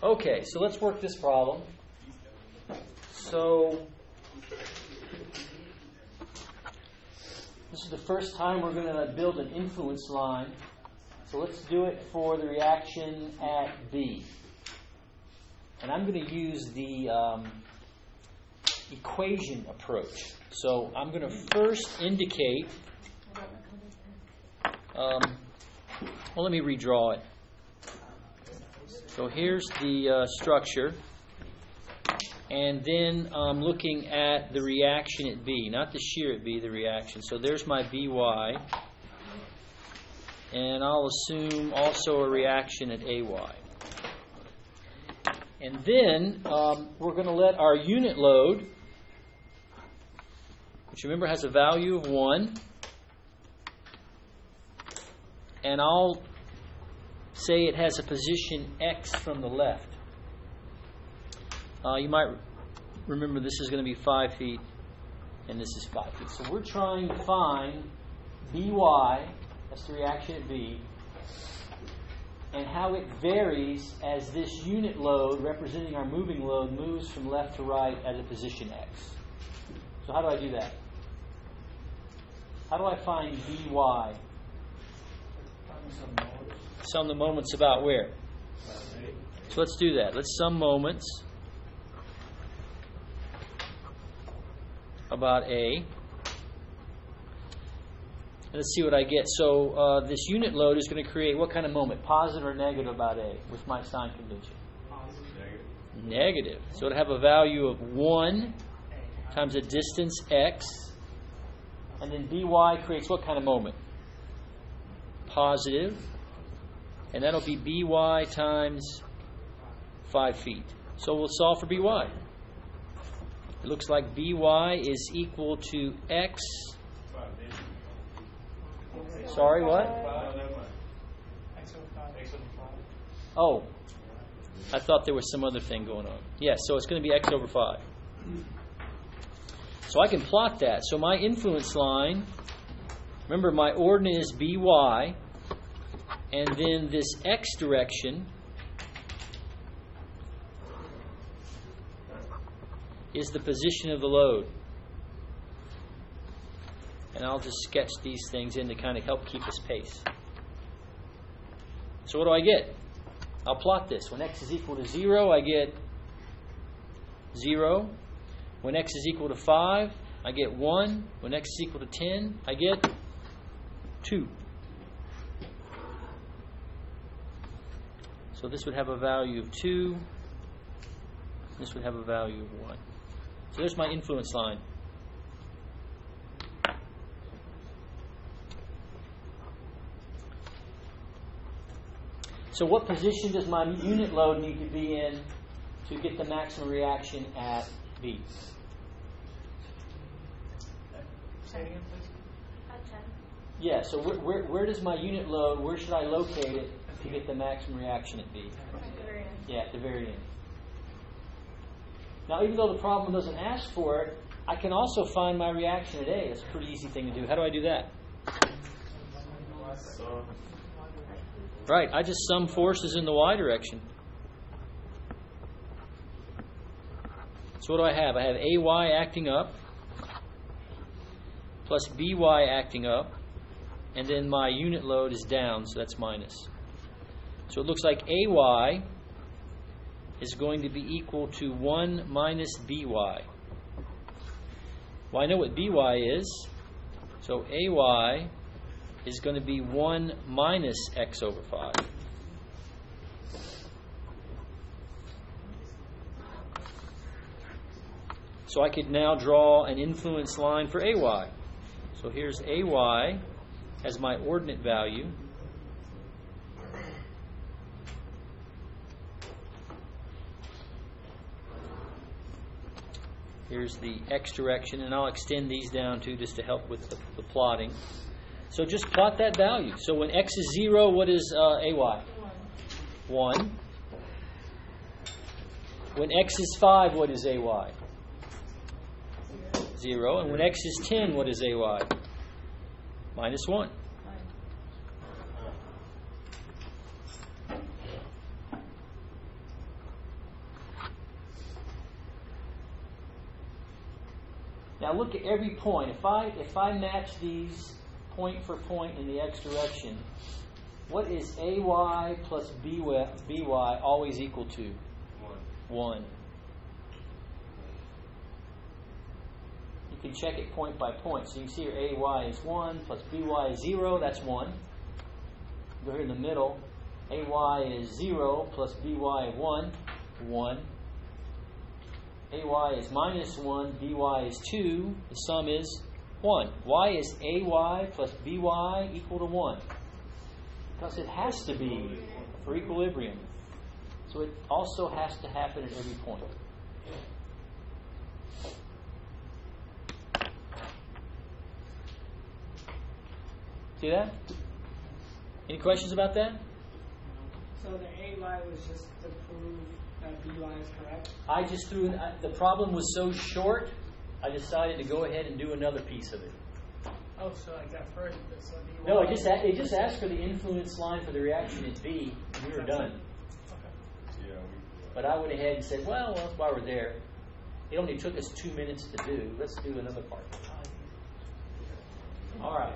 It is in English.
Okay, so let's work this problem. So this is the first time we're going to build an influence line. So let's do it for the reaction at B. And I'm going to use the equation approach. So I'm going to first indicate, well, let me redraw it. So here's the structure. And then I'm looking at the reaction at B, not the shear at B, the reaction. So there's my BY. And I'll assume also a reaction at AY. And then we're going to let our unit load, which remember has a value of 1, and I'll say it has a position X from the left. You might remember this is going to be 5 feet, and this is 5 feet. So we're trying to find BY, that's the reaction at B, and how it varies as this unit load, representing our moving load, moves from left to right at a position X. So how do I do that? How do I find BY? Sum the moments about where? So let's do that. Let's sum moments about A. Let's see what I get. So this unit load is going to create what kind of moment? Positive or negative about A with my sign convention? Positive. Negative. So it'll have a value of 1 times a distance X. And then BY creates what kind of moment? Positive. And that'll be BY times 5 feet. So we'll solve for BY. It looks like BY is equal to X. Sorry, what? Oh, I thought there was some other thing going on. Yes, so it's going to be X over 5. So I can plot that. So my influence line, remember my ordinate is BY, and then this X direction is the position of the load. And I'll just sketch these things in to kind of help keep us pace. So what do I get? I'll plot this. When X is equal to 0, I get 0. When X is equal to 5, I get 1. When X is equal to 10, I get 2. So this would have a value of 2. This would have a value of 1. So there's my influence line. So what position does my unit load need to be in to get the maximum reaction at B? Say it again, please. At 10. Yeah, so where does my unit load, where should I locate it to get the maximum reaction at B? At the very end. Yeah, at the very end. Now, even though the problem doesn't ask for it, I can also find my reaction at A. That's a pretty easy thing to do. How do I do that? Right, I just sum forces in the y direction. So what do I have? I have AY acting up plus BY acting up, and then my unit load is down, so that's minus. So it looks like AY is going to be equal to 1 minus BY. Well, I know what BY is, so AY is going to be 1 minus X over 5. So I could now draw an influence line for AY. So here's AY as my ordinate value. Here's the X direction, and I'll extend these down too just to help with the plotting. So just plot that value. So when X is 0, what is AY? 1. When X is 5, what is AY? 0. And when X is 10, what is AY? Minus 1. Now look at every point. If I match these point for point in the x direction, what is AY plus BY always equal to? 1. You can check it point by point. So you can see here AY is 1 plus BY is 0. That's 1. Go here in the middle. AY is 0 plus BY 1. 1. AY is minus 1. BY is 2. The sum is 1. Why is AY plus BY equal to 1? Because it has to be for equilibrium. So it also has to happen at every point. See that? Any questions about that? So the AY was just to prove that BY is correct? I just threw in, the problem was so short, I decided to go ahead and do another piece of it. Oh, so like that first, so BY... No, it just asked for the influence line for the reaction at B, and we were done. Yeah, But I went ahead and said, well, while we're there, it only took us 2 minutes to do. Let's do another part. All right.